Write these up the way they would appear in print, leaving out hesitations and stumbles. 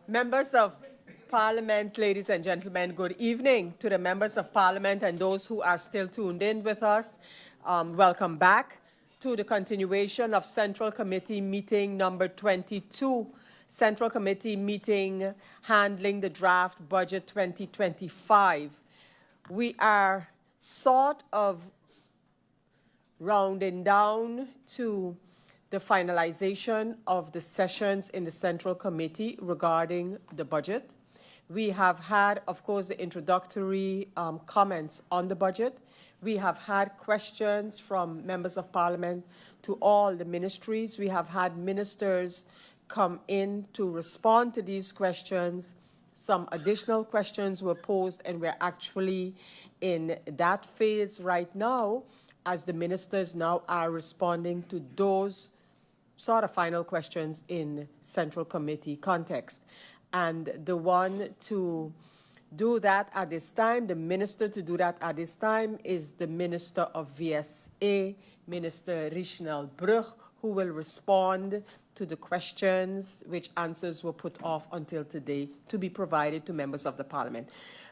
Members of Parliament, ladies and gentlemen, good evening to the members of Parliament and those who are still tuned in with us. Welcome back to the continuation of Central Committee meeting number 22. Central Committee meeting handling the draft budget 2025. We are sort of rounding down to the finalization of the sessions in the Central Committee regarding the budget. We have had, of course, the introductory comments on the budget. We have had questions from members of Parliament to all the ministries. We have had ministers come in to respond to these questions. Some additional questions were posed, and we're actually in that phase right now as the ministers now are responding to those sort of final questions in Central Committee context. And the one to do that at this time, the minister to do that at this time is the Minister of VSA, Minister Richinel Brug, who will respond to the questions which answers were put off until today to be provided to members of the Parliament.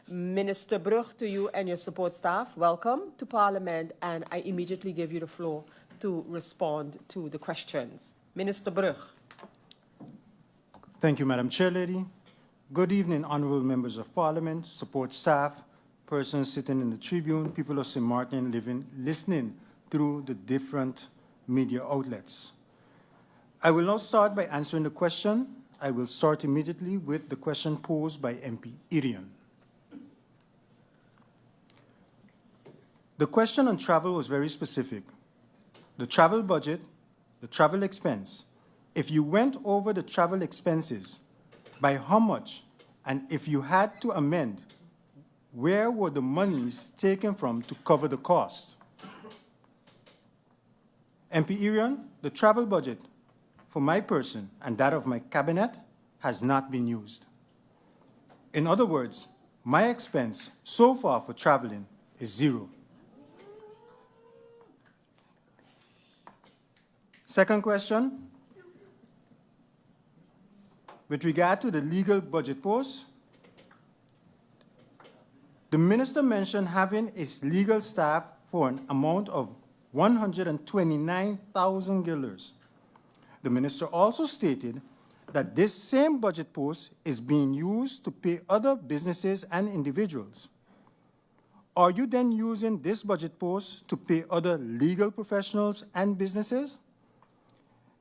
Minister Brug, to you and your support staff, welcome to Parliament, and I immediately give you the floor to respond to the questions. Minister Brug. Thank you, Madam Chairlady. Good evening, honorable members of Parliament, support staff, persons sitting in the tribune, people of St. Martin listening through the different media outlets. I will now start by answering the question. I will start immediately with the question posed by MP Irian. The question on travel was very specific. The travel budget, the travel expense, if you went over the travel expenses, by how much, and if you had to amend, where were the monies taken from to cover the cost? MP Irian, the travel budget for my person and that of my cabinet has not been used. In other words, my expense so far for traveling is zero. Second question, with regard to the legal budget post, the minister mentioned having his legal staff for an amount of 129,000 guilders. The minister also stated that this same budget post is being used to pay other businesses and individuals. Are you then using this budget post to pay other legal professionals and businesses?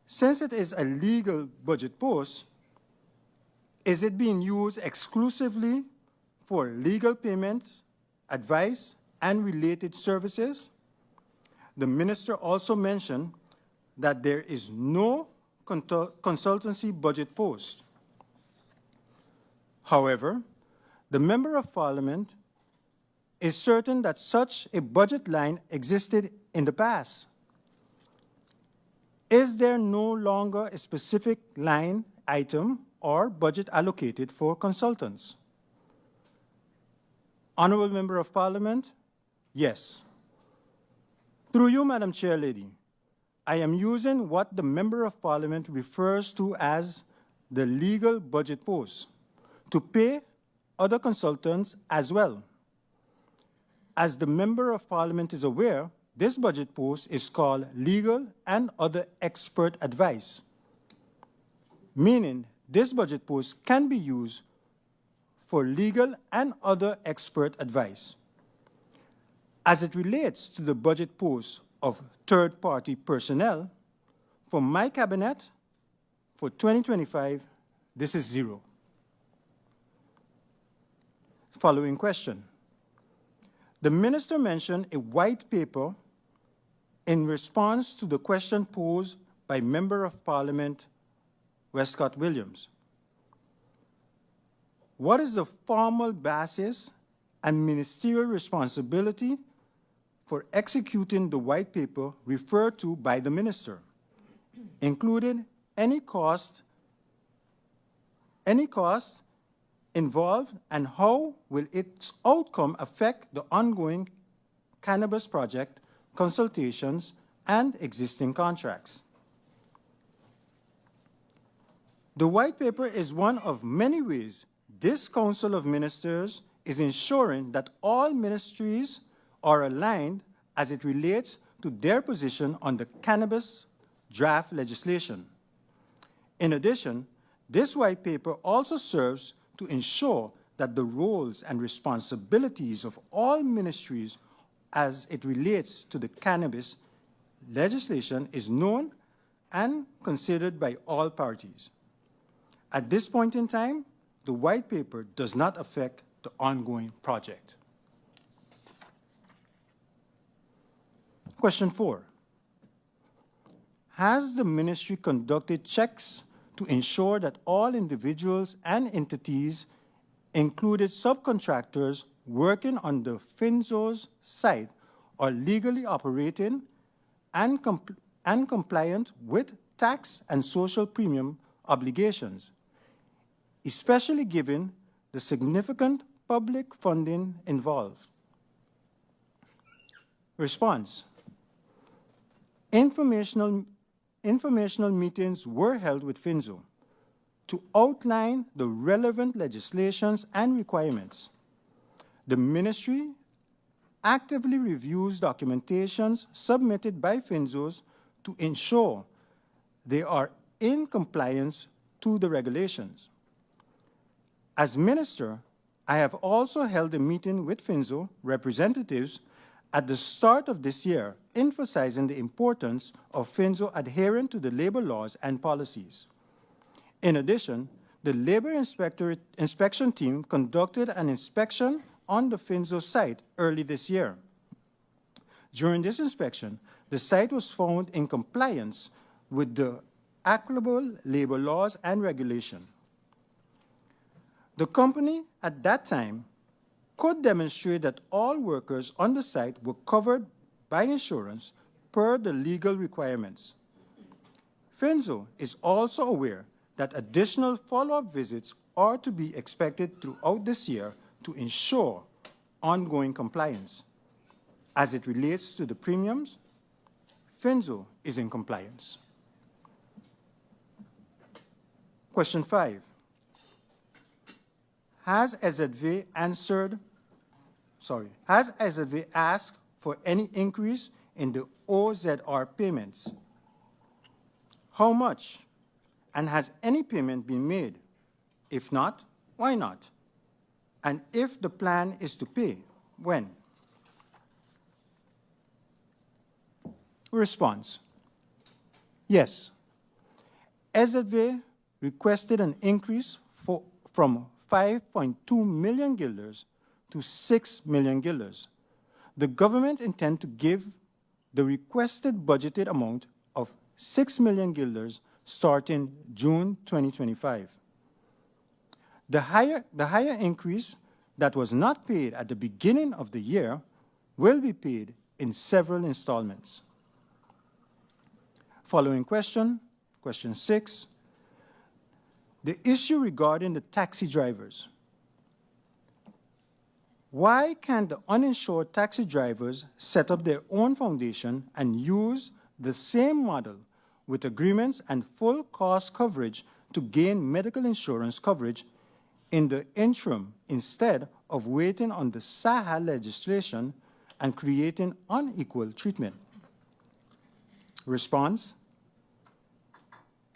Since it is a legal budget post, is it being used exclusively for legal payments, advice, and related services? The minister also mentioned that there is no consultancy budget post. However, the Member of Parliament is certain that such a budget line existed in the past. Is there no longer a specific line item or budget allocated for consultants? Honorable Member of Parliament, yes. Through you, Madam Chairlady, I am using what the Member of Parliament refers to as the legal budget post to pay other consultants as well. As the Member of Parliament is aware, this budget post is called Legal and Other Expert Advice, meaning this budget post can be used for legal and other expert advice. As it relates to the budget post of third-party personnel, for my cabinet, for 2025, this is zero. Following question. The minister mentioned a white paper in response to the question posed by Member of Parliament Westcott Williams. What is the formal basis and ministerial responsibility for executing the white paper referred to by the minister, including any cost involved, and how will its outcome affect the ongoing cannabis project, consultations, and existing contracts? The white paper is one of many ways this Council of Ministers is ensuring that all ministries are aligned as it relates to their position on the cannabis draft legislation. In addition, this white paper also serves to ensure that the roles and responsibilities of all ministries as it relates to the cannabis legislation is known and considered by all parties. At this point in time, the white paper does not affect the ongoing project. Question 4. Has the ministry conducted checks to ensure that all individuals and entities, including subcontractors working on the FinZo's site, are legally operating and compliant with tax and social premium obligations, especially given the significant public funding involved? Response. Informational meetings were held with FinZo to outline the relevant legislations and requirements. The ministry actively reviews documentations submitted by FinZos to ensure they are in compliance to the regulations. As minister, I have also held a meeting with FinZo representatives at the start of this year, emphasizing the importance of FinZo adhering to the labor laws and policies. In addition, the labor inspection team conducted an inspection on the FinZo site early this year. During this inspection, the site was found in compliance with the applicable labor laws and regulation. The company at that time could demonstrate that all workers on the site were covered by insurance per the legal requirements. FinZo is also aware that additional follow-up visits are to be expected throughout this year to ensure ongoing compliance. As it relates to the premiums, FinZo is in compliance. Question 5. Has SZV asked for any increase in the OZR payments? How much? And has any payment been made? If not, why not? And if the plan is to pay, when? Response. Yes. SZV requested an increase from 5.2 million guilders to 6 million guilders. The government intends to give the requested budgeted amount of 6 million guilders starting June 2025. The higher increase that was not paid at the beginning of the year will be paid in several installments. Following question, question 6. The issue regarding the taxi drivers. Why can't the uninsured taxi drivers set up their own foundation and use the same model with agreements and full cost coverage to gain medical insurance coverage in the interim instead of waiting on the SAHA legislation and creating unequal treatment? Response.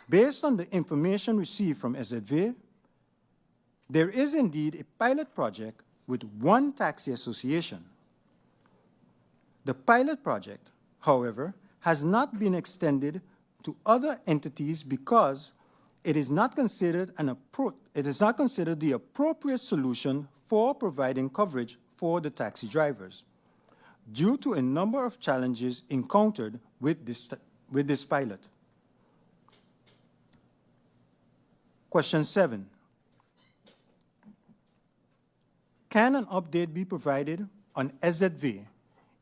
Based on the information received from SZV, there is indeed a pilot project with one taxi association. The pilot project, however, has not been extended to other entities because it is not considered the appropriate solution for providing coverage for the taxi drivers due to a number of challenges encountered with this pilot. Question 7. Can an update be provided on SZV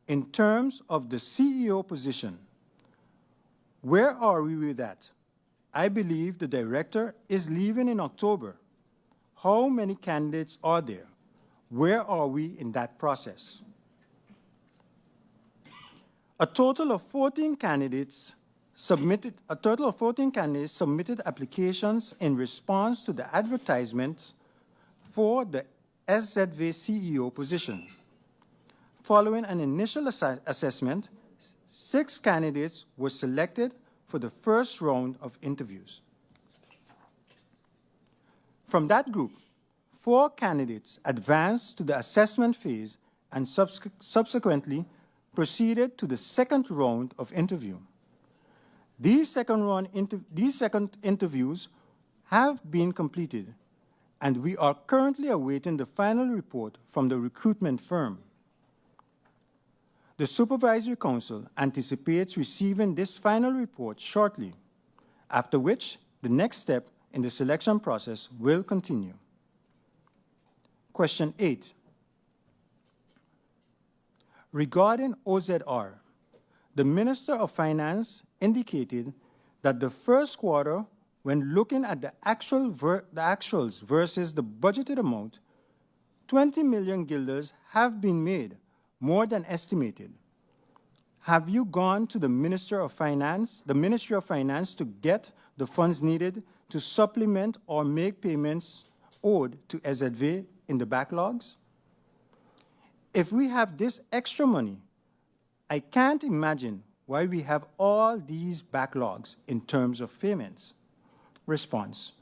in terms of the CEO position? Where are we with that? I believe the director is leaving in October. How many candidates are there? Where are we in that process? A total of 14 candidates a total of 14 candidates submitted applications in response to the advertisements for the SZV CEO position. Following an initial assessment, 6 candidates were selected for the first round of interviews. From that group, 4 candidates advanced to the assessment phase and subsequently proceeded to the second round of interview. These second interviews have been completed, and we are currently awaiting the final report from the recruitment firm. The Supervisory Council anticipates receiving this final report shortly, after which the next step in the selection process will continue. Question 8. Regarding OZR, the Minister of Finance indicated that the first quarter, when looking at the actuals versus the budgeted amount, 20 million guilders have been made, more than estimated. Have you gone to the Ministry of Finance to get the funds needed to supplement or make payments owed to SZV in the backlogs? If we have this extra money, I can't imagine why we have all these backlogs in terms of payments. Response.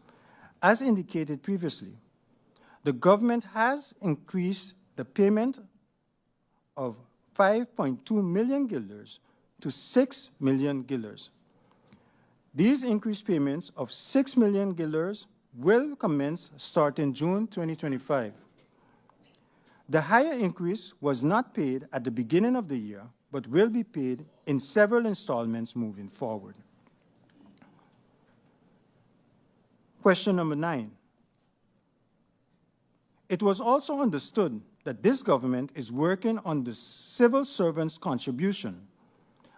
As indicated previously, the government has increased the payment of 5.2 million guilders to 6 million guilders. These increased payments of 6 million guilders will commence starting June 2025. The higher increase was not paid at the beginning of the year, but will be paid in several installments moving forward. Question number 9. It was also understood that this government is working on the civil servants' contribution.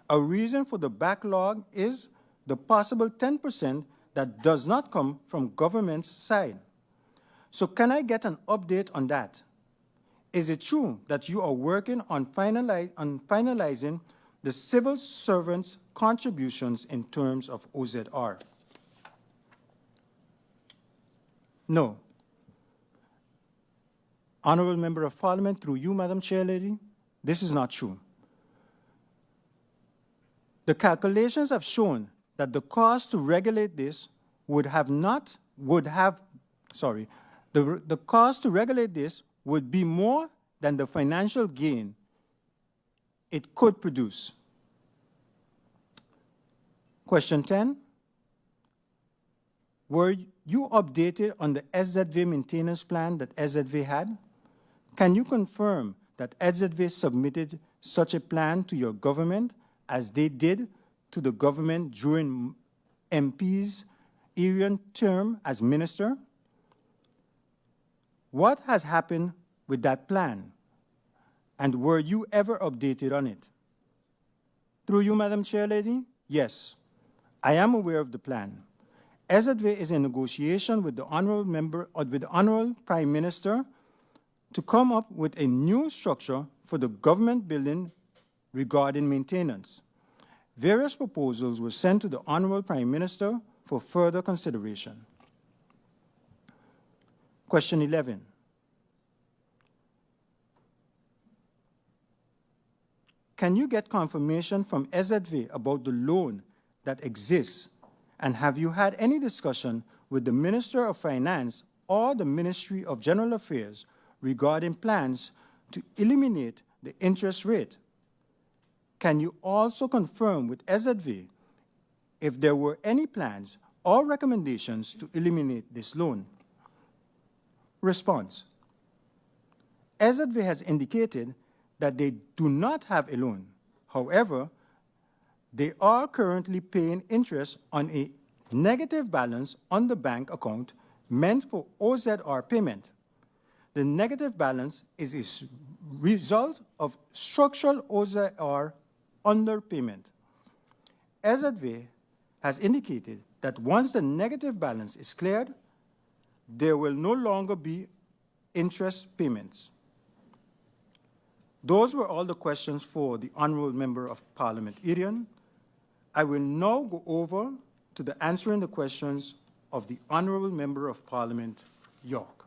A reason for the backlog is the possible 10% that does not come from government's side. So can I get an update on that? Is it true that you are working on finalizing the civil servants' contributions in terms of OZR? No. Honorable Member of Parliament, through you, Madam Chair Lady, this is not true. The calculations have shown that the cost to regulate this would be more than the financial gain it could produce. Question 10. Were you updated on the SZV maintenance plan that SZV had? Can you confirm that SZV submitted such a plan to your government as they did to the government during MP's Arian term as minister? What has happened with that plan? And were you ever updated on it? Through you, Madam Chair Lady, yes, I am aware of the plan. SZV is in negotiation with the Honorable Prime Minister to come up with a new structure for the government building regarding maintenance. Various proposals were sent to the Honorable Prime Minister for further consideration. Question 11. Can you get confirmation from SZV about the loan that exists? And have you had any discussion with the Minister of Finance or the Ministry of General Affairs regarding plans to eliminate the interest rate? Can you also confirm with SZV if there were any plans or recommendations to eliminate this loan? Response. SZV has indicated that they do not have a loan. However, they are currently paying interest on a negative balance on the bank account meant for OZR payment. The negative balance is a result of structural OZR underpayment. SZV has indicated that once the negative balance is cleared, there will no longer be interest payments. Those were all the questions for the Honourable Member of Parliament Arian. I will now go over to the answering the questions of the Honorable Member of Parliament, York.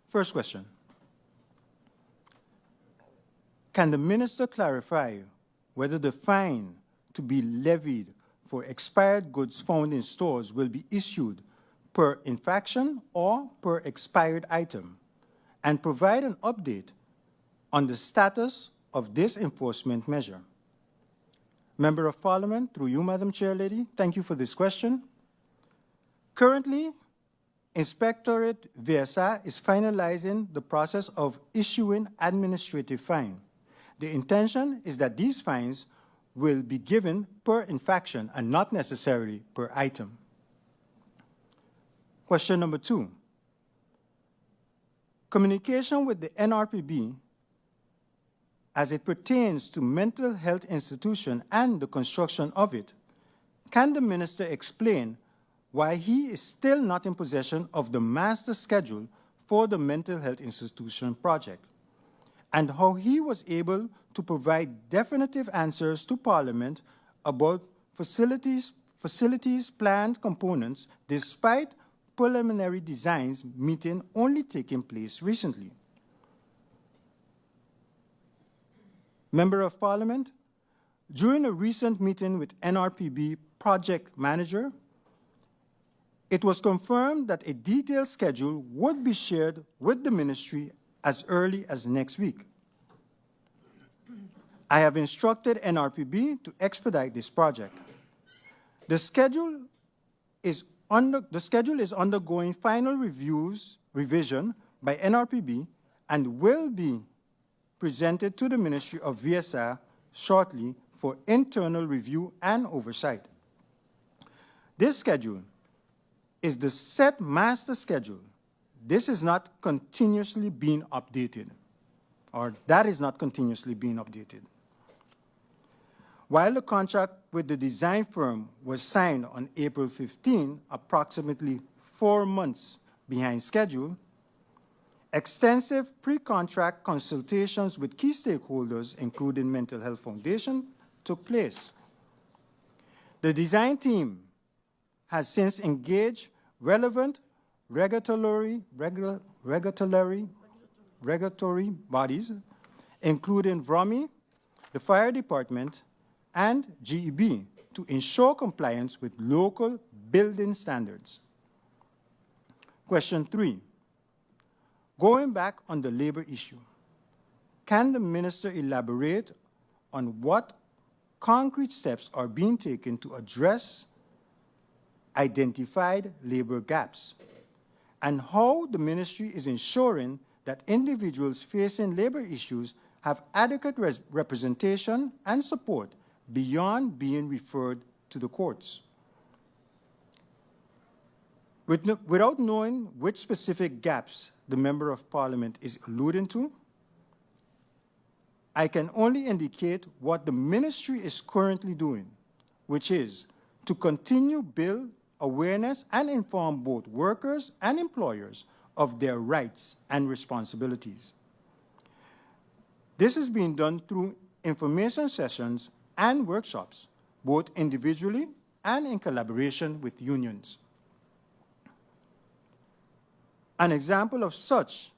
First question. Can the minister clarify whether the fine to be levied for expired goods found in stores will be issued per infraction or per expired item, and provide an update on the status of this enforcement measure? Member of Parliament, through you, Madam Chair Lady, thank you for this question. Currently, Inspectorate VSA is finalizing the process of issuing administrative fine. The intention is that these fines will be given per infraction and not necessarily per item. Question number 2. Communication with the NRPB as it pertains to mental health institution and the construction of it. Can the minister explain why he is still not in possession of the master schedule for the mental health institution project, and how he was able to provide definitive answers to Parliament about facilities planned components despite preliminary designs meeting only taking place recently? Member of Parliament, during a recent meeting with NRPB project manager, it was confirmed that a detailed schedule would be shared with the ministry as early as next week. I have instructed NRPB to expedite this project. The schedule is undergoing final revision by NRPB and will be presented to the Ministry of VSR shortly for internal review and oversight. This schedule is the set master schedule. This is not continuously being updated, or that is not continuously being updated. While the contract with the design firm was signed on April 15, approximately 4 months behind schedule, extensive pre-contract consultations with key stakeholders, including Mental Health Foundation, took place. The design team has since engaged relevant regulatory bodies, including VROMI, the Fire Department, and GEB, to ensure compliance with local building standards. Question 3. Going back on the labor issue, can the minister elaborate on what concrete steps are being taken to address identified labor gaps, and how the ministry is ensuring that individuals facing labor issues have adequate representation and support beyond being referred to the courts? Without knowing which specific gaps the Member of Parliament is alluding to, I can only indicate what the ministry is currently doing, which is to continue build awareness and inform both workers and employers of their rights and responsibilities. This is being done through information sessions and workshops, both individually and in collaboration with unions. An example of such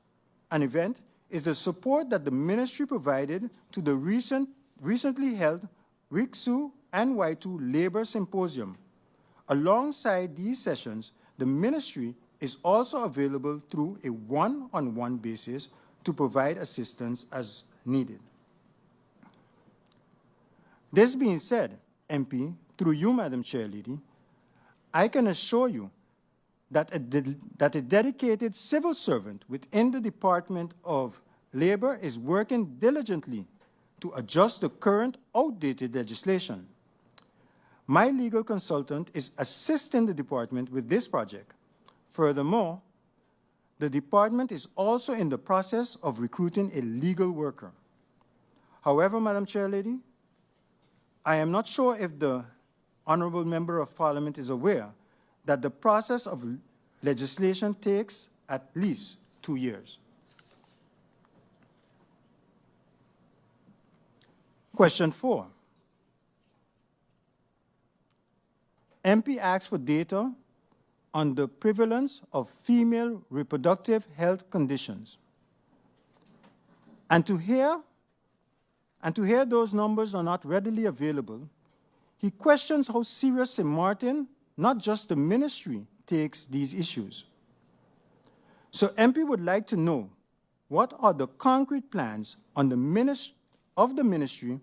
an event is the support that the ministry provided to the recently held WICSU NY2 Labor Symposium. Alongside these sessions, the ministry is also available through a one-on-one basis to provide assistance as needed. This being said, MP, through you, Madam Chair Lady, I can assure you that a dedicated civil servant within the Department of Labor is working diligently to adjust the current outdated legislation. My legal consultant is assisting the department with this project. Furthermore, the department is also in the process of recruiting a legal worker. However, Madam Chair Lady, I am not sure if the Honorable Member of Parliament is aware that the process of legislation takes at least 2 years. Question 4. MP asks for data on the prevalence of female reproductive health conditions. And to hear those numbers are not readily available, he questions how serious St. Martin, not just the ministry, takes these issues. So MP would like to know, what are the concrete plans on the ministry,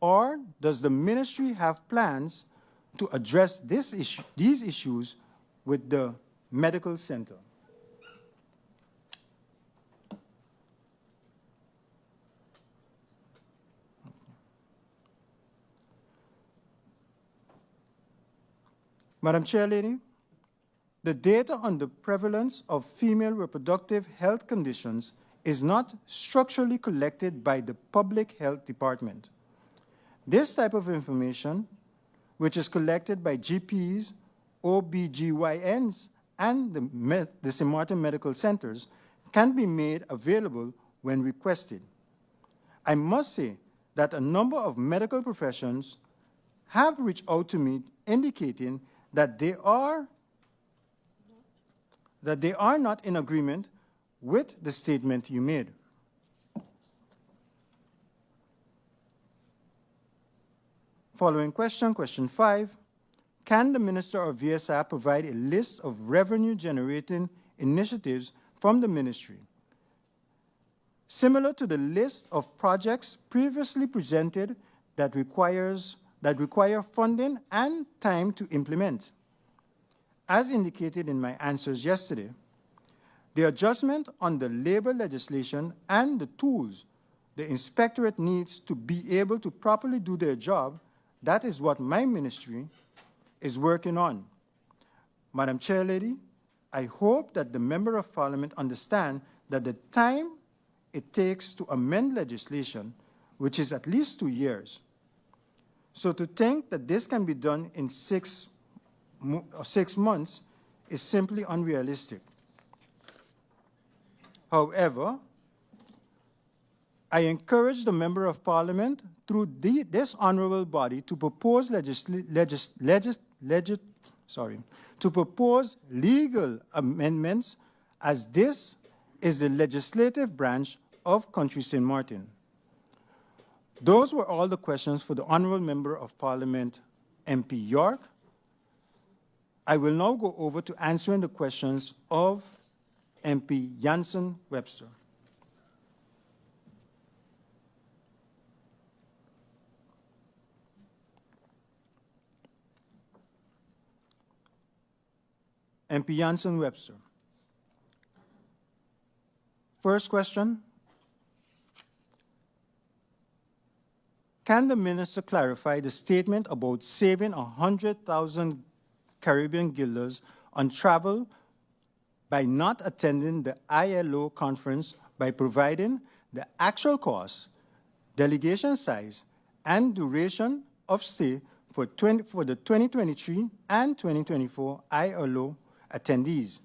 or does the ministry have plans to address these issues with the medical center? Madam Chairlady, the data on the prevalence of female reproductive health conditions is not structurally collected by the Public Health Department. This type of information, which is collected by GPs, OBGYNs, and the St. Martin Medical Centers, can be made available when requested. I must say that a number of medical professions have reached out to me indicating that they are not in agreement with the statement you made. Following question, question 5. Can the Minister of VSI provide a list of revenue-generating initiatives from the ministry, similar to the list of projects previously presented that require funding and time to implement? As indicated in my answers yesterday, the adjustment on the labor legislation and the tools the inspectorate needs to be able to properly do their job, that is what my ministry is working on. Madam Chairlady, I hope that the Member of Parliament understand that the time it takes to amend legislation, which is at least 2 years. So to think that this can be done in 6 months is simply unrealistic. However, I encourage the Member of Parliament through this honorable body to propose legal amendments, as this is the legislative branch of Country St. Martin. Those were all the questions for the Honorable Member of Parliament, MP York. I will now go over to answering the questions of MP Jansen Webster. MP Jansen Webster. First question. Can the minister clarify the statement about saving 100,000 Caribbean guilders on travel by not attending the ILO conference by providing the actual cost, delegation size, and duration of stay for the 2023 and 2024 ILO attendees?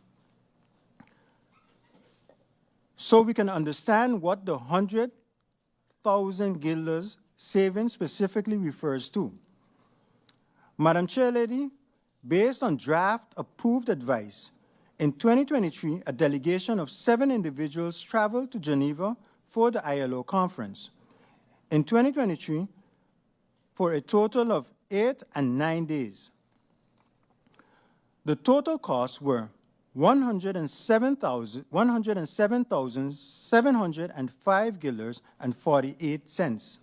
So we can understand what the 100,000 guilders saving specifically refers to. Madam Chairlady, based on draft approved advice, in 2023, a delegation of 7 individuals traveled to Geneva for the ILO conference. In 2023, for a total of 8 and 9 days. The total costs were $107,705 guilders and 48 cents.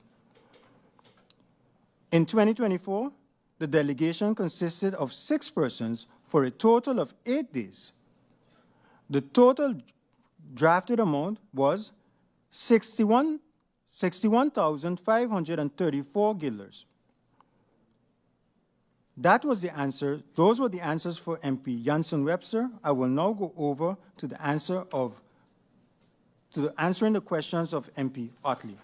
In 2024, the delegation consisted of 6 persons for a total of 8 days. The total drafted amount was 61,534 guilders. That was the answer. Those were the answers for MP Jansen Webster. I will now go over to the answering the questions of MP Otley.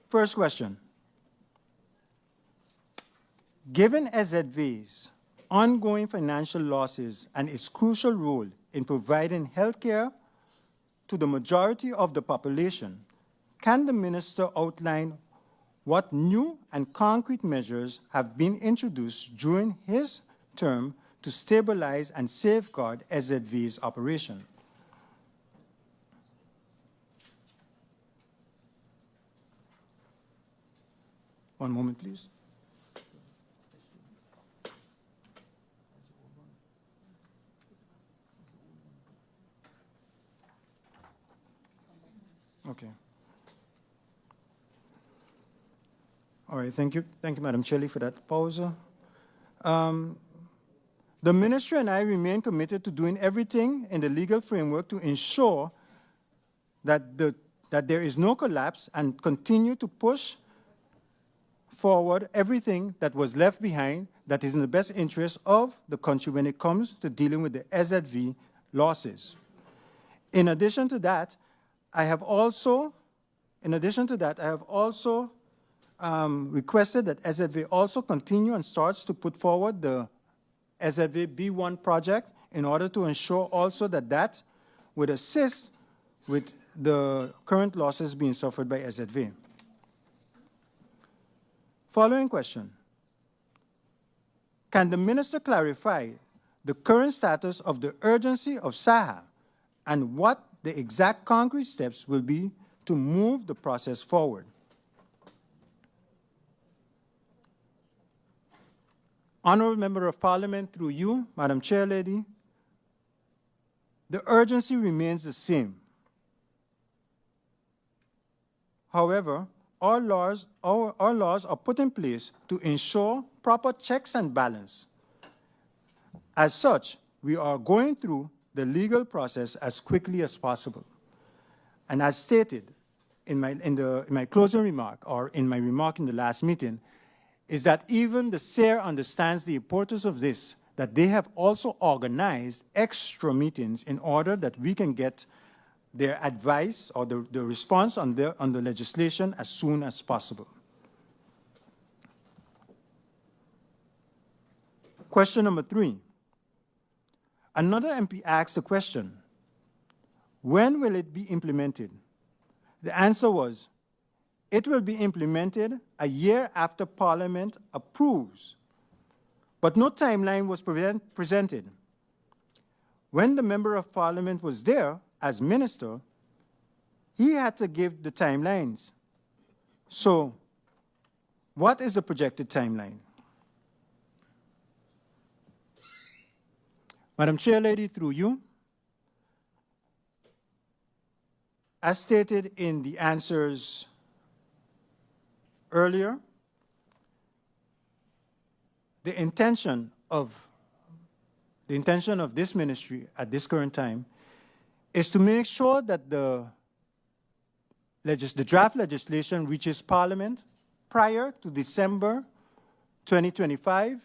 First question. Given SZV's ongoing financial losses and its crucial role in providing health care to the majority of the population, can the minister outline what new and concrete measures have been introduced during his term to stabilize and safeguard SZV's operation? One moment, please. Okay. All right, thank you. Thank you, Madam Chairlady, for that pause. The ministry and I remain committed to doing everything in the legal framework to ensure that there is no collapse and continue to push forward everything that was left behind that is in the best interest of the country when it comes to dealing with the SZV losses. In addition to that, I have also requested that SZV also continue and starts to put forward the SZV B1 project in order to ensure also that would assist with the current losses being suffered by SZV. Following question. Can the minister clarify the current status of the urgency of SAHA and what the exact concrete steps will be to move the process forward? Honorable Member of Parliament, through you, Madam Chairlady, the urgency remains the same. However, our laws are put in place to ensure proper checks and balance. As such, we are going through the legal process as quickly as possible. And as stated in my closing remark, or in my remark in the last meeting, is that even the SARE understands the importance of this, that they have also organized extra meetings in order that we can get their advice or the response on the legislation as soon as possible. Question number 3. Another MP asked the question, when will it be implemented? The answer was, it will be implemented a year after Parliament approves, but no timeline was presented. When the Member of Parliament was there as minister, he had to give the timelines. So, what is the projected timeline? Madam Chairlady, through you, as stated in the answers earlier, the intention of this ministry at this current time is to make sure that the draft legislation reaches Parliament prior to December 2025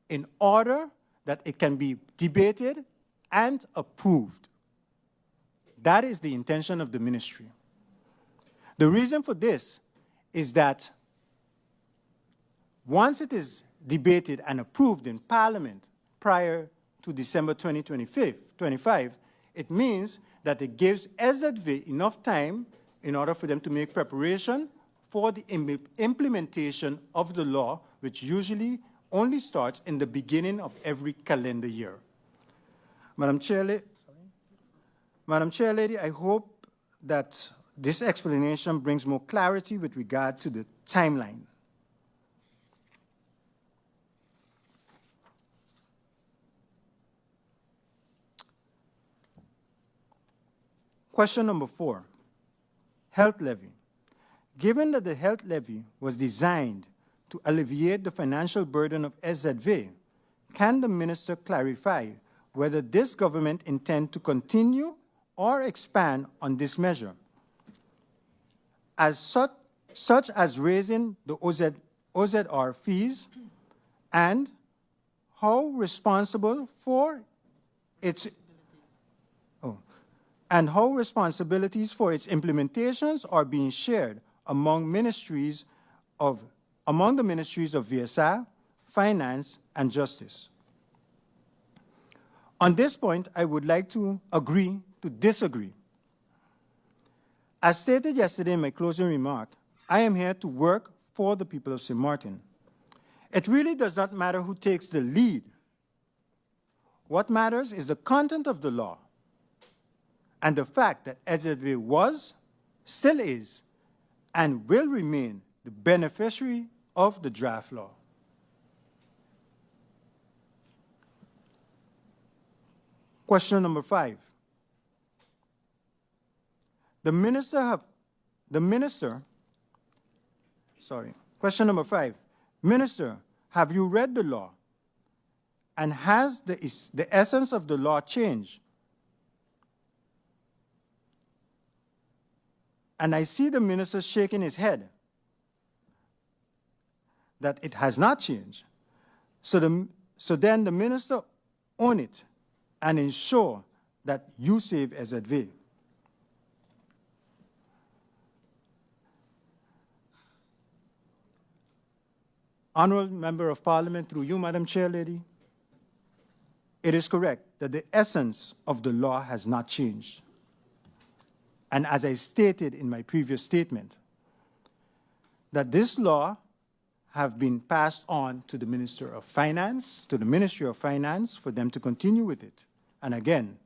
in order that it can be debated and approved. That is the intention of the ministry. The reason for this is that once it is debated and approved in Parliament prior to December 2025, it means that it gives SZV enough time in order for them to make preparation for the implementation of the law, which usually only starts in the beginning of every calendar year. Madam Chairlady, I hope that this explanation brings more clarity with regard to the timeline. Question number 4, health levy. Given that the health levy was designed to alleviate the financial burden of SZV, can the minister clarify whether this government intends to continue or expand on this measure, as such as raising the OZR fees, and how responsibilities for its implementations are being shared among the ministries of VSA, Finance, and Justice. On this point, I would like to agree to disagree. As stated yesterday in my closing remark, I am here to work for the people of St. Martin. It really does not matter who takes the lead. What matters is the content of the law and the fact that SZV was, still is, and will remain the beneficiary of the draft law. Question number 5. Question number 5. Minister, have you read the law? And has the essence of the law changed? And I see the minister shaking his head that it has not changed. So then the minister own it and ensure that you save SZV. Honorable Member of Parliament, through you, Madam Chair Lady, it is correct that the essence of the law has not changed. And as I stated in my previous statement, that this law have been passed on to the Minister of Finance, to the Ministry of Finance, for them to continue with it. And again,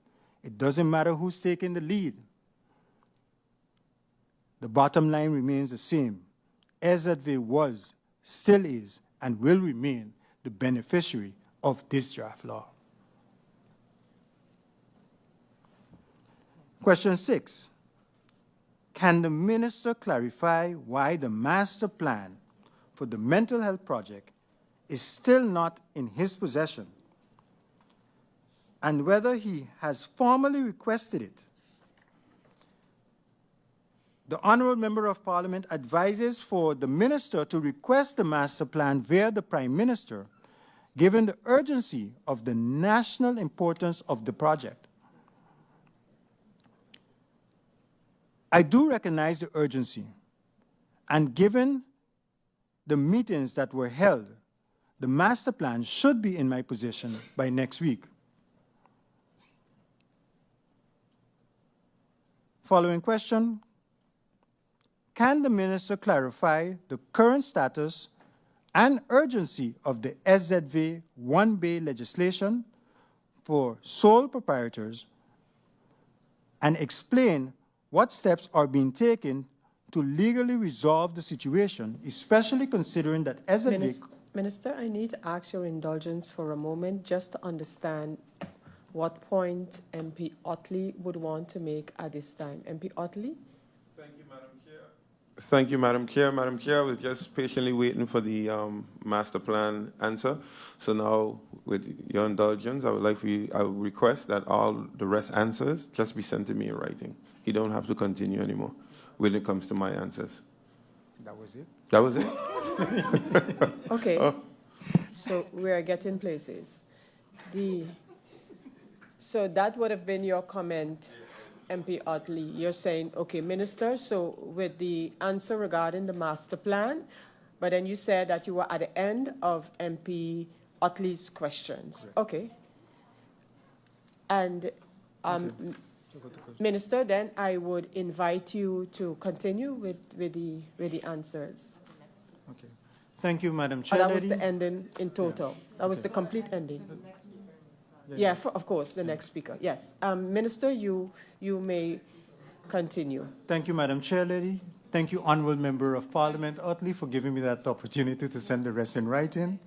it doesn't matter who's taking the lead. The bottom line remains the same. SZV was, still is, and will remain the beneficiary of this draft law. Question 6. Can the minister clarify why the master plan for the mental health project is still not in his possession, and whether he has formally requested it? The Honourable Member of Parliament advises for the minister to request the master plan via the Prime Minister, given the urgency of the national importance of the project. I do recognize the urgency, and given the meetings that were held, the master plan should be in my possession by next week. Following question. Can the minister clarify the current status and urgency of the SZV 1B legislation for sole proprietors and explain what steps are being taken to legally resolve the situation, especially considering that SZV... Minister, I need to ask your indulgence for a moment just to understand what point MP Otley would want to make at this time. MP Otley? Thank you, Madam Chair. Thank you, Madam Chair. Madam Chair, I was just patiently waiting for the master plan answer. So now, with your indulgence, I would request that all the rest answers just be sent to me in writing. You don't have to continue anymore when it comes to my answers. That was it? That was it? Okay. Oh. So we are getting places. So that would have been your comment, MP Otley. You're saying, okay, Minister, so with the answer regarding the master plan, but then you said that you were at the end of MP Otley's questions. Okay. And Minister, then I would invite you to continue with the answers. Okay. Thank you, Madam Chair. That was the ending in total. Yeah. That was the complete ending. Yeah, of course, the next speaker. Yes. Minister, you may continue. Thank you, Madam Chair Lady. Thank you, Honourable Member of Parliament Otley, for giving me that opportunity to send the rest in writing.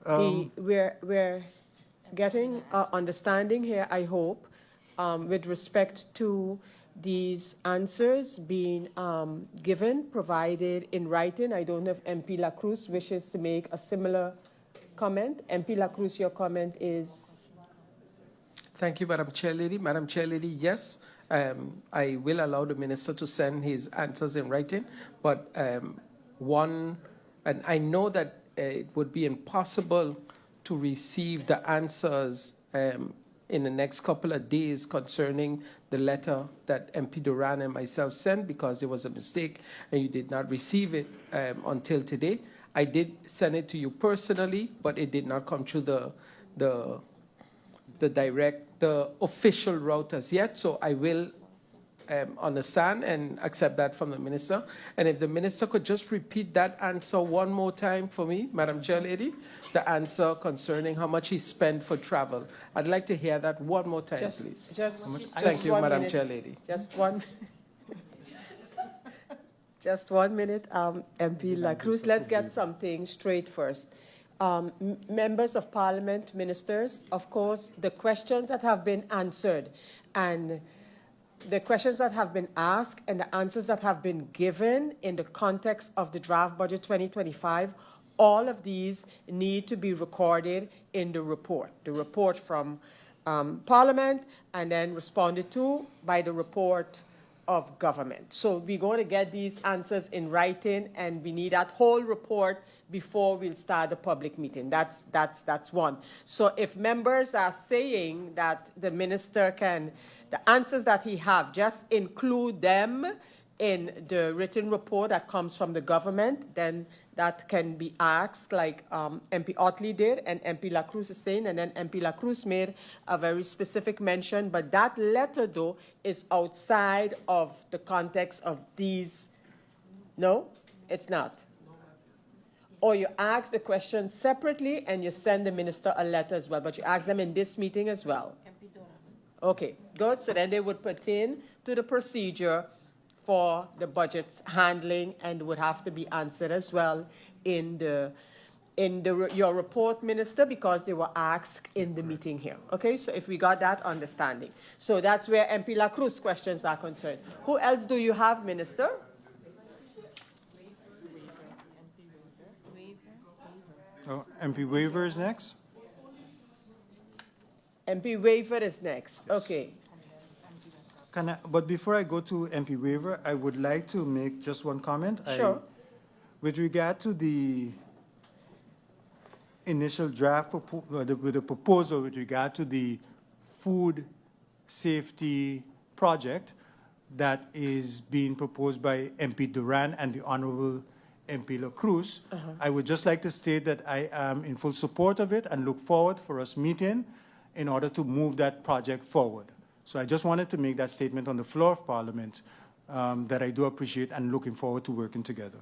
We're getting understanding here, I hope, with respect to these answers being given, provided in writing. I don't know if MP La Cruz wishes to make a similar comment. MP La Cruz, your comment is? Thank you, Madam Chair Lady. Madam Chair Lady, yes, I will allow the minister to send his answers in writing, but and I know that it would be impossible to receive the answers in the next couple of days concerning the letter that MP Duran and myself sent because there was a mistake and you did not receive it until today. I did send it to you personally, but it did not come through the official route as yet. So I will understand and accept that from the minister. And if the minister could just repeat that answer one more time for me, Madam Chair Lady, the answer concerning how much he spent for travel. I'd like to hear that one more time, please. Thank you, Madam Chair Lady. Just one. Just 1 minute, MP La Cruz. Let's get something straight first. Members of Parliament, ministers, of course, the questions that have been answered and the questions that have been asked and the answers that have been given in the context of the draft budget 2025, all of these need to be recorded in the report from Parliament, and then responded to by the report of government. So we're going to get these answers in writing, and we need that whole report before we'll start the public meeting. That's one. So if members are saying that the minister can, the answers that he have, just include them in the written report that comes from the government, then that can be asked like MP Otley did and MP La Cruz is saying, and then MP La Cruz made a very specific mention, but that letter though is outside of the context of these. No, it's not. Or you ask the question separately and you send the minister a letter as well, but you ask them in this meeting as well. Okay, good. So then they would pertain to the procedure for the budget's handling and would have to be answered as well in your report, Minister, because they were asked in the meeting here. Okay, so if we got that understanding. So that's where MP La Cruz questions are concerned. Who else do you have, Minister? Oh, MP Waiver is next. MP Waiver is next. Yes. Okay. But before I go to MP Waiver, I would like to make just one comment. Sure. With regard to the initial draft, the proposal with regard to the food safety project that is being proposed by MP Duran and the Honorable MP La Cruz, I would just like to state that I am in full support of it and look forward for us meeting in order to move that project forward. So I just wanted to make that statement on the floor of Parliament that I do appreciate and looking forward to working together.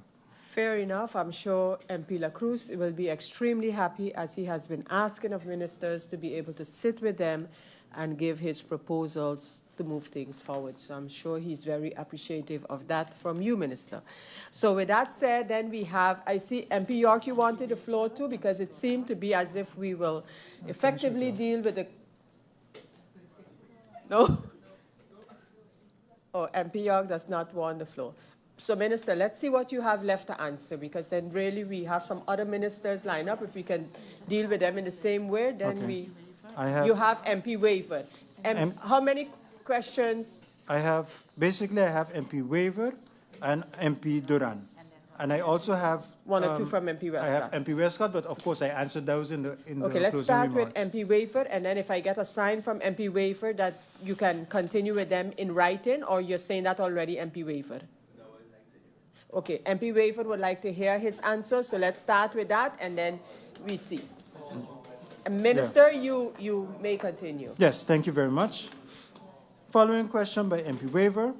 Fair enough. I'm sure MP La Cruz will be extremely happy, as he has been asking of ministers to be able to sit with them and give his proposals to move things forward. So I'm sure he's very appreciative of that from you, Minister. So with that said, then we have, I see MP York, you wanted the floor too, because it seemed to be as if we will effectively deal with the... No? Oh, MP York does not want the floor. So, Minister, let's see what you have left to answer, because then really we have some other ministers lined up. If we can deal with them in the same way, then okay. You have MP Waiver. How many questions? I have MP Waiver and MP Duran. And I also have... One or two from MP Westcott. I have MP Westcott, but of course I answered those in the Okay, let's start with MP Waiver, and then if I get a sign from MP Waiver that you can continue with them in writing, or you're saying that already, MP Waiver? No, I would like to hear. Okay, MP Waiver would like to hear his answer, so let's start with that, and then we see. Minister, you may continue. Yes, thank you very much. Following question by MP Waiver.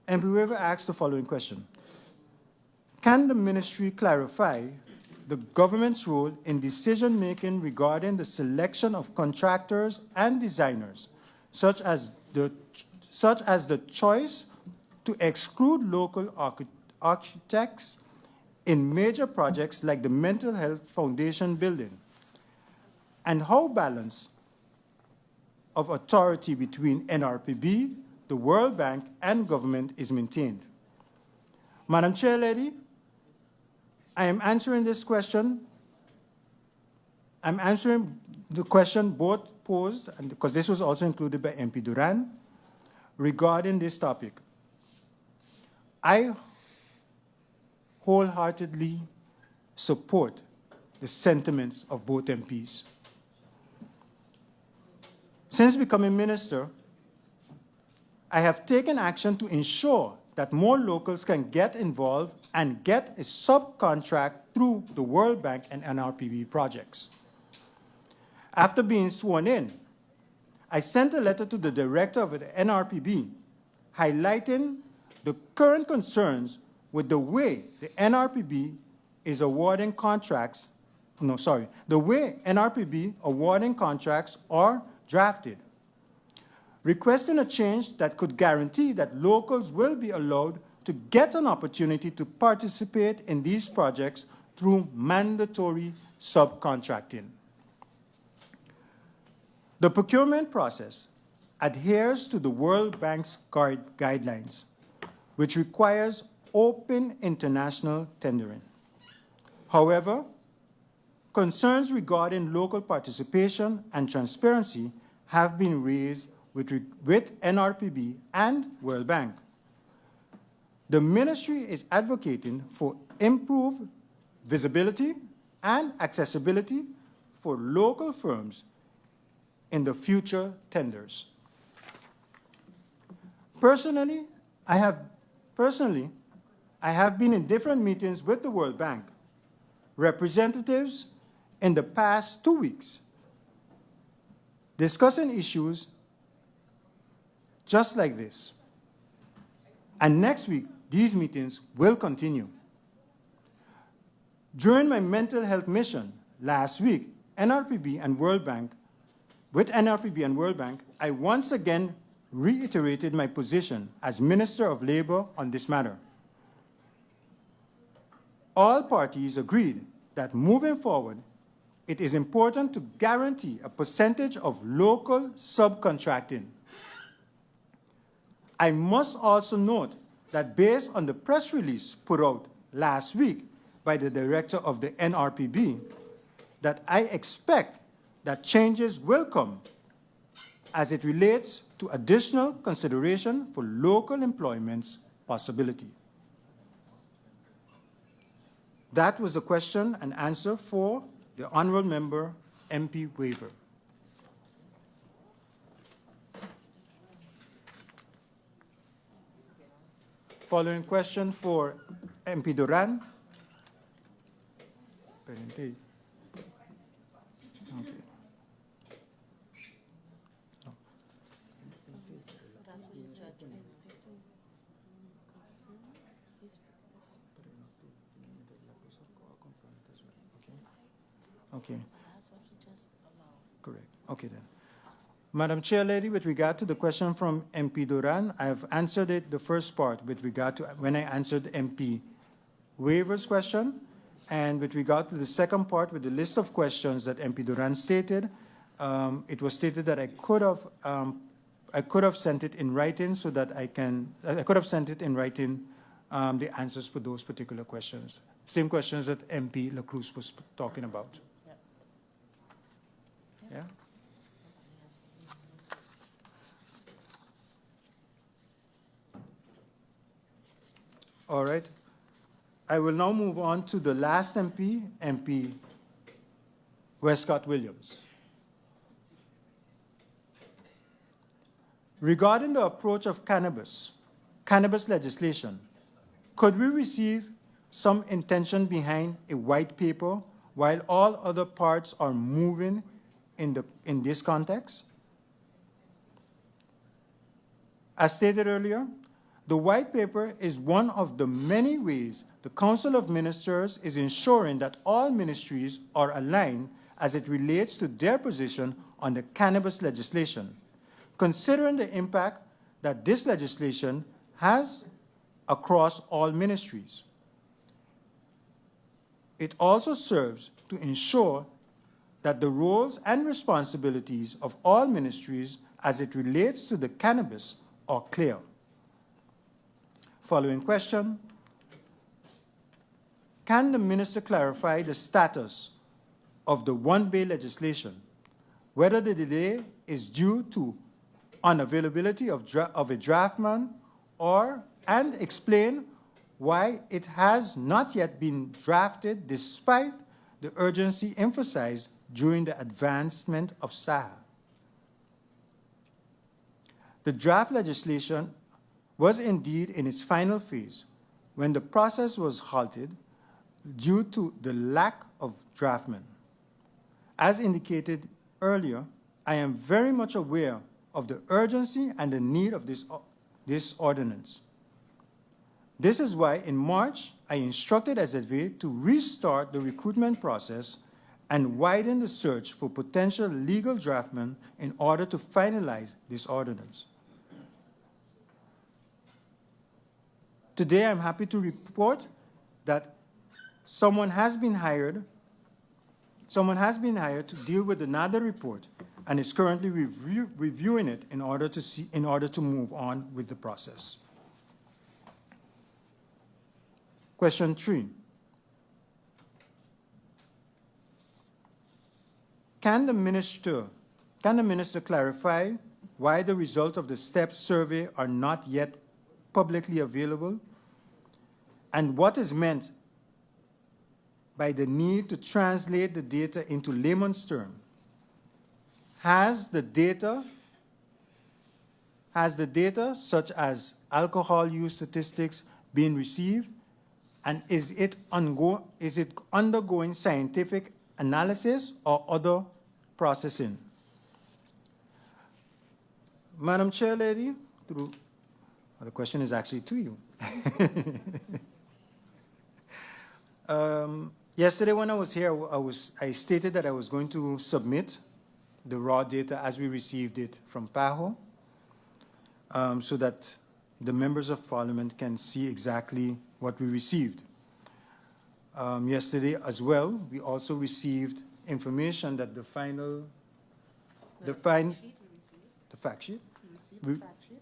MP Waiver asks the following question. Can the ministry clarify the government's role in decision-making regarding the selection of contractors and designers, such as the choice to exclude local architects in major projects like the Mental Health Foundation building, and how balance of authority between NRPB, the World Bank, and government is maintained? Madam Chair Lady, I am answering this question. I'm answering the question both posed, and because this was also included by MP Duran, regarding this topic. I wholeheartedly support the sentiments of both MPs. Since becoming minister, I have taken action to ensure that more locals can get involved and get a subcontract through the World Bank and NRPB projects. After being sworn in, I sent a letter to the director of the NRPB highlighting the current concerns with the way the NRPB is awarding contracts, the way NRPB awarding contracts are drafted, requesting a change that could guarantee that locals will be allowed to get an opportunity to participate in these projects through mandatory subcontracting. The procurement process adheres to the World Bank's guidelines, which requires open international tendering. However, concerns regarding local participation and transparency have been raised with NRPB and World Bank. The ministry is advocating for improved visibility and accessibility for local firms in the future tenders. Personally, I have been in different meetings with the World Bank representatives in the past 2 weeks, discussing issues just like this. And next week, these meetings will continue. During my mental health mission last week, with NRPB and World Bank, I once again reiterated my position as Minister of Labor on this matter. All parties agreed that moving forward, it is important to guarantee a percentage of local subcontracting. I must also note that based on the press release put out last week by the director of the NRPB, that I expect that changes will come as it relates to additional consideration for local employment's possibility. That was the question and answer for the Honourable Member, MP Waiver. Following question for MP Duran. Okay. Okay. Correct. Okay then. Madam Chair Lady, with regard to the question from MP Duran, I have answered it, the first part, with regard to when I answered MP Waiver's question, and with regard to the second part, with the list of questions that MP Duran stated, it was stated that I could have sent it in writing so that I could have sent it in writing the answers for those particular questions. Same questions that MP Lacruz was talking about. Yeah? All right. I will now move on to the last MP, MP Westcott Williams. Regarding the approach of cannabis legislation, could we receive some intention behind a white paper while all other parts are moving in this context? As stated earlier, the white paper is one of the many ways the Council of Ministers is ensuring that all ministries are aligned as it relates to their position on the cannabis legislation, considering the impact that this legislation has across all ministries. It also serves to ensure that the roles and responsibilities of all ministries as it relates to the cannabis are clear. Following question, can the minister clarify the status of the one-bay legislation, whether the delay is due to unavailability of a draftman, and explain why it has not yet been drafted despite the urgency emphasized during the advancement of SAHA. The draft legislation was indeed in its final phase when the process was halted due to the lack of draftmen. As indicated earlier, I am very much aware of the urgency and the need of this ordinance. This is why in March, I instructed SZV to restart the recruitment process and widen the search for potential legal draftmen in order to finalize this ordinance. Today, I'm happy to report that someone has been hired to deal with another report and is currently reviewing it in order to move on with the process. Question 3. Can the minister clarify why the results of the STEP survey are not yet publicly available, and what is meant by the need to translate the data into layman's terms? Has the data such as alcohol use statistics been received, and is it undergoing scientific analysis or other processing? Madam Chair Lady, the question is actually to you. Yesterday when I was here, I stated that I was going to submit the raw data as we received it from PAHO, so that the members of parliament can see exactly what we received. Yesterday as well, we also received information that the fact sheet? We received the fact sheet,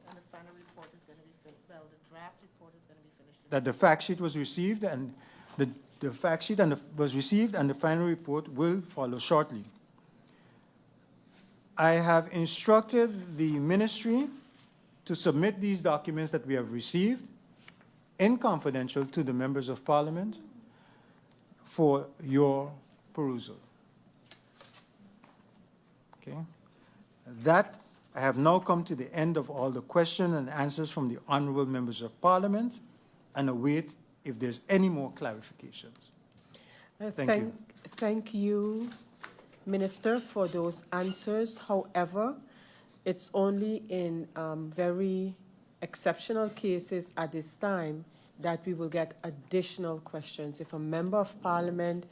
and the final report is going to be finished. Well, the draft report is going to be finished. That the fact sheet was received, and the fact sheet was received, and the final report will follow shortly. I have instructed the ministry to submit these documents that we have received in confidential to the members of parliament for your perusal. Okay? That I have now come to the end of all the questions and answers from the honorable members of parliament and await if there's any more clarifications. Thank you. Thank you, Minister, for those answers. However, it's only in very exceptional cases at this time that we will get additional questions. If a member of parliament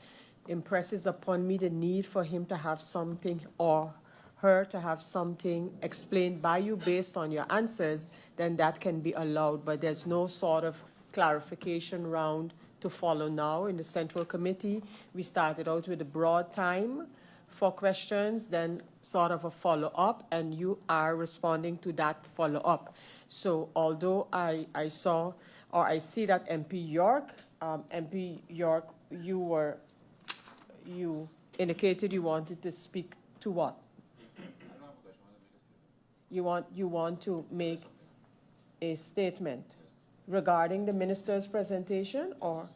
impresses upon me the need for him to have something or her to have something explained by you based on your answers, then that can be allowed, but there's no sort of clarification round to follow now in the Central Committee. We started out with a broad time for questions, then sort of a follow-up, and you are responding to that follow-up. So although I see that MP York, you indicated you wanted to speak to what? You want to make a statement regarding the minister's presentation, or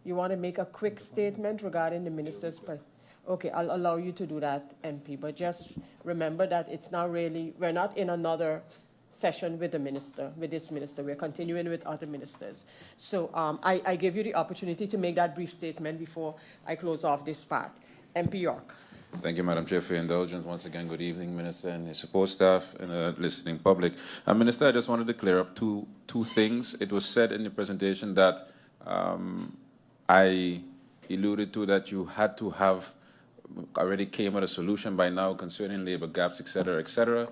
you want to make a quick statement regarding the minister's presentation? Okay, I'll allow you to do that, MP, but just remember that it's not really, we're not in another session with the minister, with this minister. We're continuing with other ministers. So I give you the opportunity to make that brief statement before I close off this part. MP York. Thank you, Madam Chair, for your indulgence. Once again, good evening, Minister and his support staff and the listening public. Minister, I just wanted to clear up two things. It was said in the presentation that I alluded to that you had to have already came with a solution by now concerning labor gaps, et cetera, et cetera.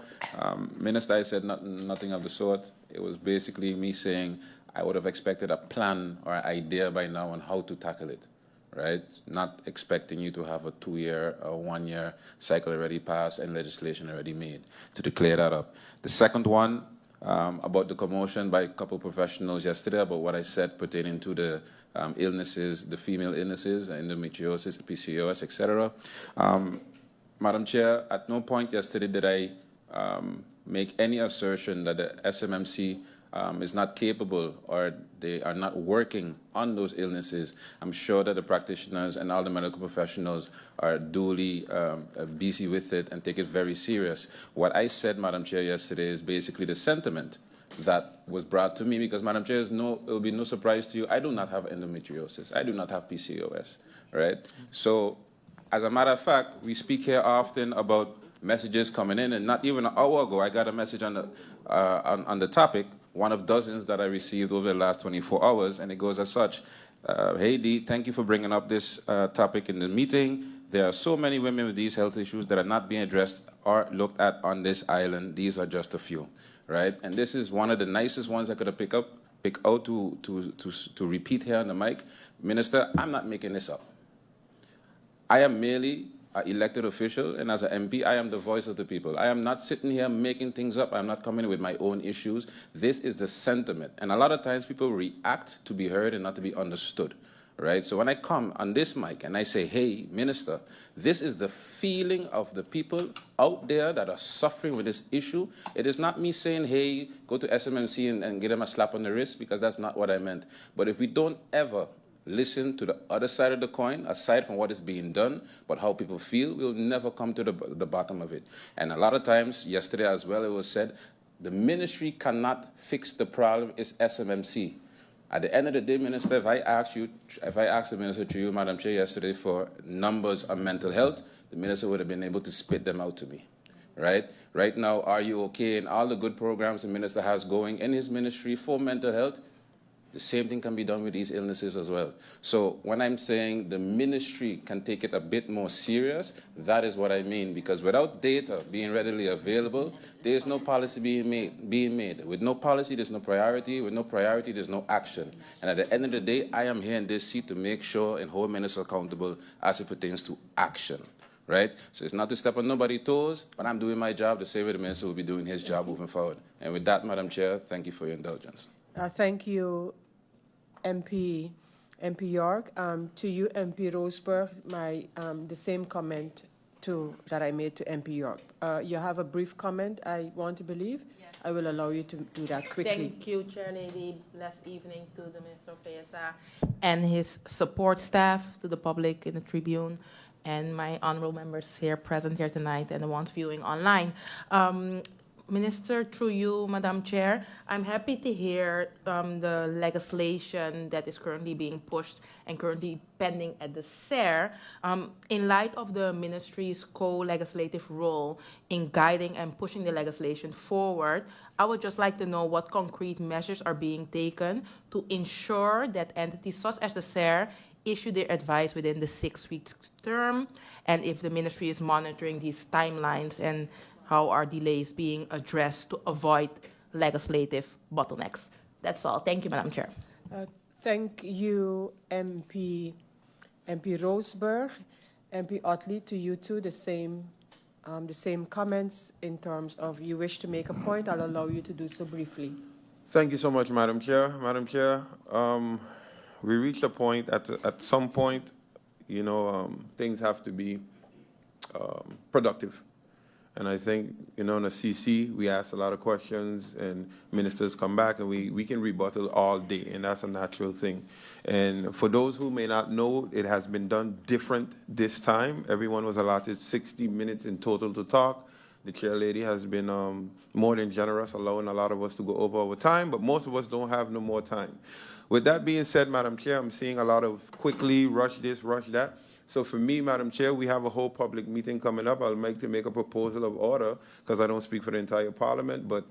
Minister, I said nothing of the sort. It was basically me saying I would have expected a plan or an idea by now on how to tackle it. Right? Not expecting you to have a 2-year or 1-year cycle already passed and legislation already made, to clear that up. The second one, about the commotion by a couple of professionals yesterday about what I said pertaining to the illnesses, the female illnesses, endometriosis, PCOS, etc. Madam Chair, at no point yesterday did I make any assertion that the SMMC is not capable or they are not working on those illnesses, I'm sure that the practitioners and all the medical professionals are duly busy with it and take it very serious. What I said, Madam Chair, yesterday is basically the sentiment that was brought to me because, Madam Chair, it will be no surprise to you, I do not have endometriosis. I do not have PCOS, right? So, as a matter of fact, we speak here often about messages coming in, and not even an hour ago, I got a message on the topic, one of dozens that I received over the last 24 hours, and it goes as such. Hey, Dee, thank you for bringing up this topic in the meeting. There are so many women with these health issues that are not being addressed or looked at on this island. These are just a few, right? And this is one of the nicest ones I could have picked out to repeat here on the mic. Minister, I'm not making this up. I am merely an elected official, and as an MP, I am the voice of the people. I am not sitting here making things up. I'm not coming with my own issues. This is the sentiment. And a lot of times people react to be heard and not to be understood, right? So when I come on this mic and I say, hey, Minister, this is the feeling of the people out there that are suffering with this issue. It is not me saying, hey, go to SMMC and give them a slap on the wrist, because that's not what I meant. But if we don't ever listen to the other side of the coin, aside from what is being done, but how people feel, we'll never come to the bottom of it. And a lot of times, yesterday as well, it was said, the ministry cannot fix the problem, it's SMMC. At the end of the day, Minister, if I asked the Minister to you, Madam Chair, yesterday for numbers on mental health, the Minister would have been able to spit them out to me, right? Right now, Are You Okay? And all the good programs the Minister has going in his ministry for mental health, the same thing can be done with these illnesses as well. So when I'm saying the ministry can take it a bit more serious, that is what I mean. Because without data being readily available, there is no policy being made. With no policy, there's no priority. With no priority, there's no action. And at the end of the day, I am here in this seat to make sure and hold ministers accountable as it pertains to action. Right? So it's not to step on nobody's toes, but I'm doing my job the same way the minister will be doing his job moving forward. And with that, Madam Chair, thank you for your indulgence. Thank you, MP York. To you, MP Roseberg, the same comment that I made to MP York. You have a brief comment, I want to believe. Yes. I will allow you to do that quickly. Thank you, Chair Lady. Blessed evening to the Minister of ASR and his support staff, to the public in the Tribune, and my honorable members here present here tonight and the ones viewing online. Minister, through you, Madam Chair, I'm happy to hear the legislation that is currently being pushed and currently pending at the SER. In light of the ministry's co-legislative role in guiding and pushing the legislation forward, I would just like to know what concrete measures are being taken to ensure that entities such as the SER issue their advice within the 6-week term, and if the ministry is monitoring these timelines and how are delays being addressed to avoid legislative bottlenecks. That's all. Thank you, Madam Chair. Thank you, MP Roseberg. MP Otley, to you too, the same comments in terms of you wish to make a point. I'll allow you to do so briefly. Thank you so much, Madam Chair. Madam Chair, we reached a point at some point, you know, things have to be productive. And I think, you know, in the CC, we ask a lot of questions and ministers come back and we can rebuttal all day, and that's a natural thing. And for those who may not know, it has been done different this time. Everyone was allotted 60 minutes in total to talk. The chair lady has been more than generous, allowing a lot of us to go over our time, but most of us don't have no more time. With that being said, Madam Chair, I'm seeing a lot of quickly rush this, rush that. So for me, Madam Chair, we have a whole public meeting coming up. I'll make a proposal of order, because I don't speak for the entire Parliament, but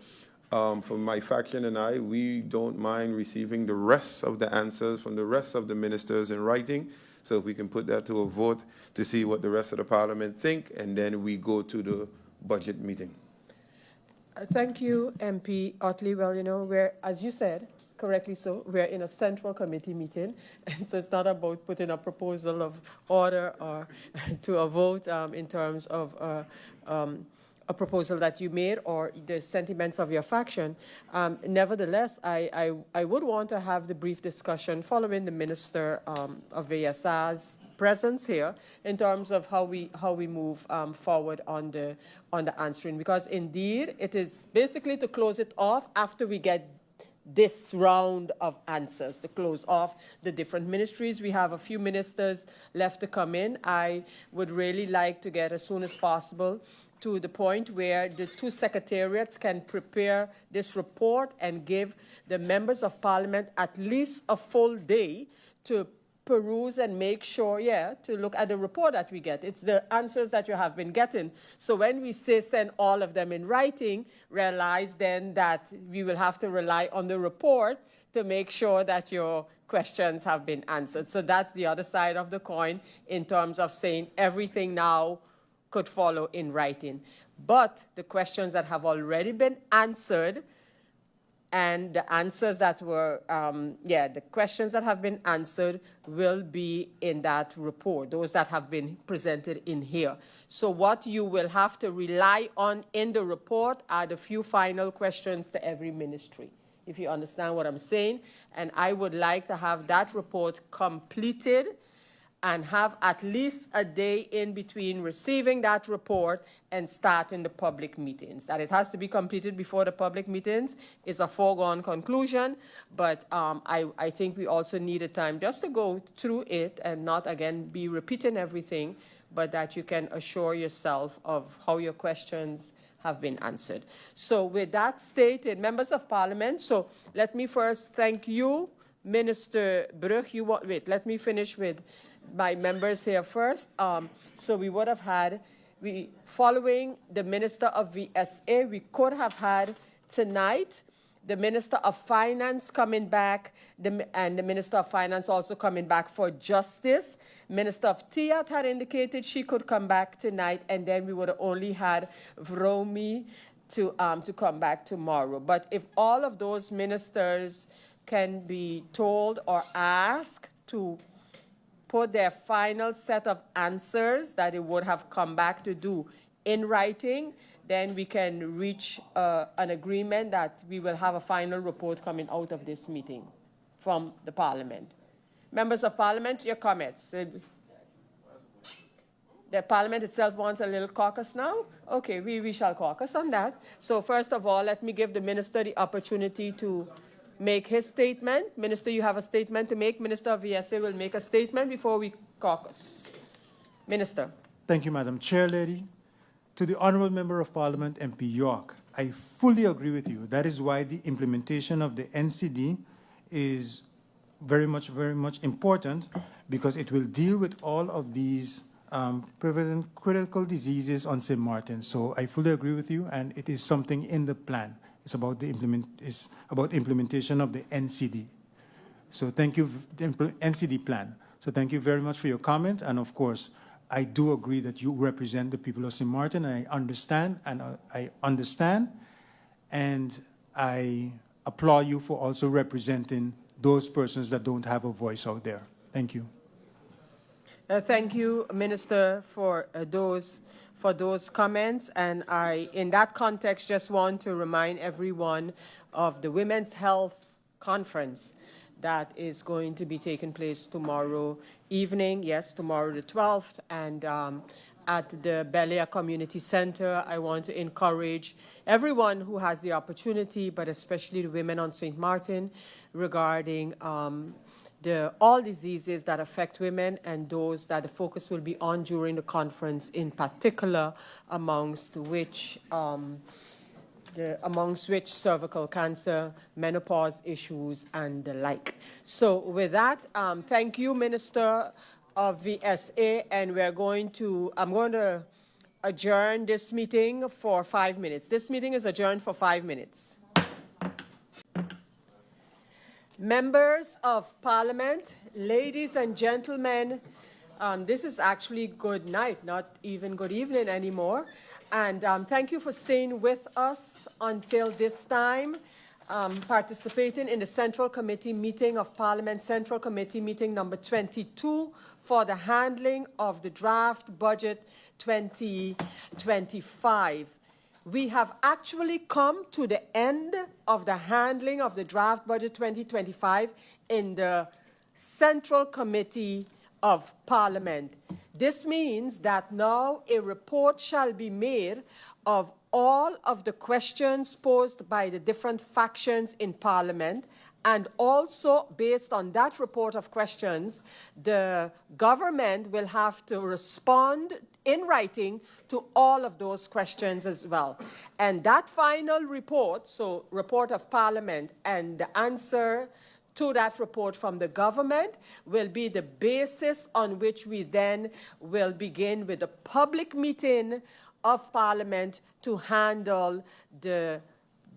for my faction and I, we don't mind receiving the rest of the answers from the rest of the ministers in writing. So if we can put that to a vote to see what the rest of the Parliament think, and then we go to the budget meeting. Thank you, MP Otley. Well, you know, as you said, correctly so, we're in a central committee meeting, and so it's not about putting a proposal of order or to a vote in terms of a proposal that you made or the sentiments of your faction. Nevertheless, I would want to have the brief discussion following the Minister of ASR's presence here in terms of how we move forward on the answering, because indeed it is basically to close it off after we get this round of answers to close off the different ministries. We have a few ministers left to come in. I would really like to get as soon as possible to the point where the two secretariats can prepare this report and give the members of parliament at least a full day to peruse and make sure, to look at the report that we get. It's the answers that you have been getting. So when we say send all of them in writing, realize then that we will have to rely on the report to make sure that your questions have been answered. So that's the other side of the coin in terms of saying everything now could follow in writing. But the questions that have already been answered and the answers that were, the questions that have been answered will be in that report, those that have been presented in here. So what you will have to rely on in the report are the few final questions to every ministry, if you understand what I'm saying. And I would like to have that report completed and have at least a day in between receiving that report and starting the public meetings. That it has to be completed before the public meetings is a foregone conclusion, but I think we also need a time just to go through it and not, again, be repeating everything, but that you can assure yourself of how your questions have been answered. So with that stated, members of parliament, so let me first thank you, Minister Brug. Let me finish with my members here first. So we would have had, following the Minister of VSA, we could have had tonight the Minister of Finance coming back, and the Minister of Finance also coming back for Justice. Minister of TIAT had indicated she could come back tonight, and then we would have only had Vromi to come back tomorrow. But if all of those ministers can be told or asked to put their final set of answers that it would have come back to do in writing, then we can reach an agreement that we will have a final report coming out of this meeting from the Parliament. Members of Parliament, your comments. The Parliament itself wants a little caucus now? Okay, we shall caucus on that. So first of all, let me give the Minister the opportunity to make his statement. Minister, you have a statement to make. Minister of VSA will make a statement before we caucus. Minister. Thank you, Madam Chair Lady. To the Honourable Member of Parliament, MP York, I fully agree with you. That is why the implementation of the NCD is very much important, because it will deal with all of these prevalent critical diseases on St. Martin. So I fully agree with you, and it is something in the plan. It's about the implementation of the NCD. So thank you, the NCD plan. So thank you very much for your comment. And of course, I do agree that you represent the people of St. Martin. And I understand, and I applaud you for also representing those persons that don't have a voice out there. Thank you. Thank you, Minister, for those comments. And I, in that context, just want to remind everyone of the Women's Health Conference that is going to be taking place tomorrow evening. Yes, tomorrow the 12th. And at the Bel Air Community Center, I want to encourage everyone who has the opportunity, but especially the women on St. Martin, regarding all diseases that affect women and those that the focus will be on during the conference, in particular, amongst which cervical cancer, menopause issues, and the like. So with that, thank you, Minister of VSA, and I'm going to adjourn this meeting for 5 minutes. This meeting is adjourned for 5 minutes. Members of Parliament, ladies and gentlemen, this is actually good night, not even good evening anymore. And thank you for staying with us until this time, participating in the Central Committee meeting of Parliament, Central Committee meeting number 22 for the handling of the draft budget 2025. We have actually come to the end of the handling of the draft budget 2025 in the Central Committee of Parliament. This means that now a report shall be made of all of the questions posed by the different factions in Parliament, and also based on that report of questions, the government will have to respond in writing to all of those questions as well. And that final report, so report of Parliament and the answer to that report from the government, will be the basis on which we then will begin with a public meeting of Parliament to handle the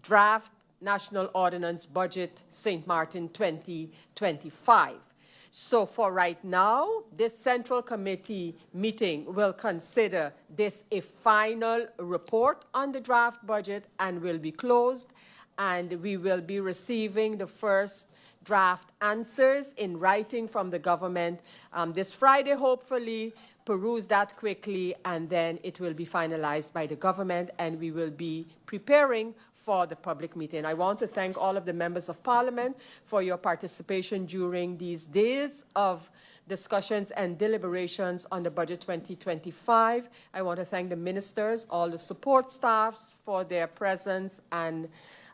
draft National Ordinance Budget St. Martin 2025. So for right now, this Central Committee meeting will consider this a final report on the draft budget and will be closed, and we will be receiving the first draft answers in writing from the government this Friday, hopefully. Peruse that quickly, and then it will be finalized by the government, and we will be preparing for the public meeting. I want to thank all of the members of Parliament for your participation during these days of discussions and deliberations on the budget 2025. I want to thank the ministers, all the support staffs for their presence and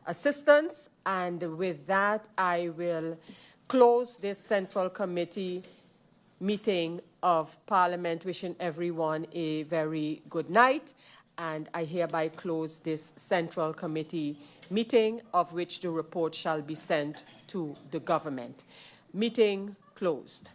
assistance. And with that, I will close this Central Committee meeting of Parliament, wishing everyone a very good night. And I hereby close this Central Committee meeting, of which the report shall be sent to the government. Meeting closed.